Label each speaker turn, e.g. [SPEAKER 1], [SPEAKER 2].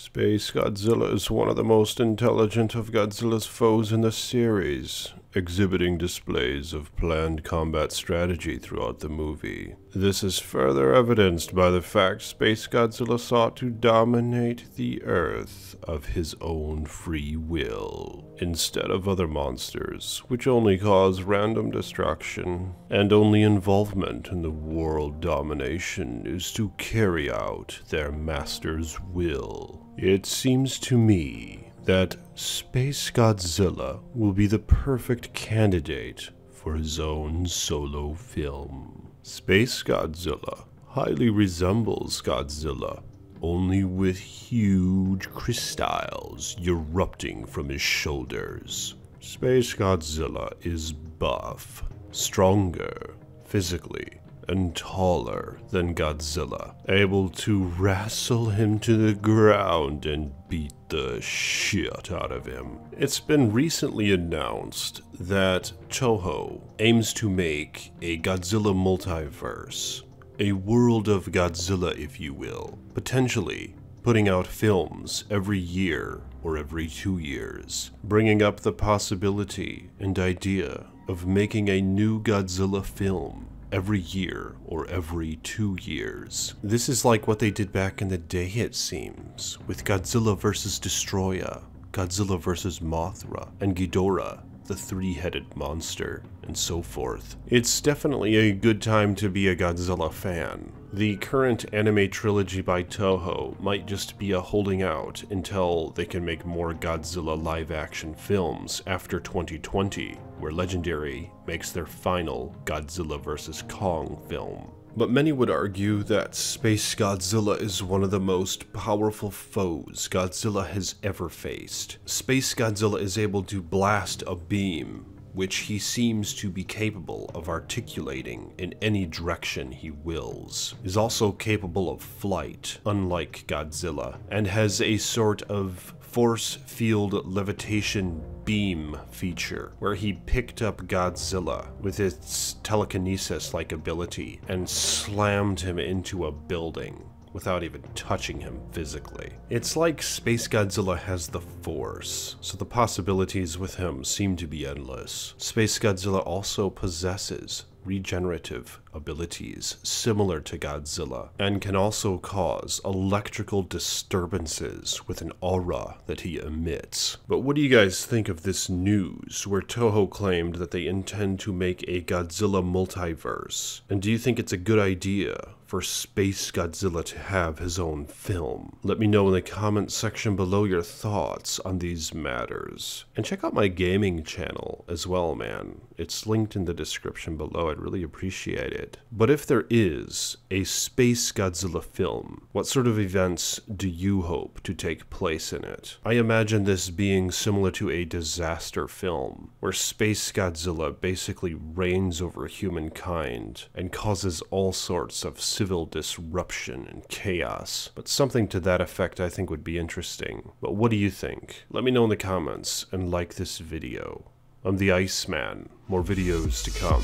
[SPEAKER 1] Space Godzilla is one of the most intelligent of Godzilla's foes in the series, exhibiting displays of planned combat strategy throughout the movie. This is further evidenced by the fact Space Godzilla sought to dominate the Earth of his own free will, instead of other monsters, which only cause random destruction, and only involvement in the world domination is to carry out their master's will. It seems to me that Space Godzilla will be the perfect candidate for his own solo film. Space Godzilla highly resembles Godzilla, only with huge crystals erupting from his shoulders. Space Godzilla is buff, stronger physically, and taller than Godzilla, able to wrestle him to the ground and beat the shit out of him. It's been recently announced that Toho aims to make a Godzilla multiverse, a world of Godzilla, if you will, potentially putting out films every year or every 2 years, bringing up the possibility and idea of making a new Godzilla film every year or every 2 years. This is like what they did back in the day, it seems, with Godzilla vs. Destroyer, Godzilla vs. Mothra, and Ghidorah, the three-headed monster, and so forth. It's definitely a good time to be a Godzilla fan. The current anime trilogy by Toho might just be a holding out until they can make more Godzilla live-action films after 2020, where Legendary makes their final Godzilla vs. Kong film. But many would argue that Space Godzilla is one of the most powerful foes Godzilla has ever faced. Space Godzilla is able to blast a beam, which he seems to be capable of articulating in any direction he wills, is also capable of flight, unlike Godzilla, and has a sort of force field levitation beam feature, where he picked up Godzilla with its telekinesis-like ability and slammed him into a building without even touching him physically. It's like Space Godzilla has the Force, so the possibilities with him seem to be endless. Space Godzilla also possesses regenerative abilities similar to Godzilla, and can also cause electrical disturbances with an aura that he emits. But what do you guys think of this news where Toho claimed that they intend to make a Godzilla multiverse? And do you think it's a good idea for Space Godzilla to have his own film? Let me know in the comment section below your thoughts on these matters. And check out my gaming channel as well, man. It's linked in the description below. I'd really appreciate it. But if there is a Space Godzilla film, what sort of events do you hope to take place in it? I imagine this being similar to a disaster film, where Space Godzilla basically reigns over humankind and causes all sorts of civil disruption and chaos. But something to that effect I think would be interesting. But what do you think? Let me know in the comments and like this video. I'm the Iceman. More videos to come.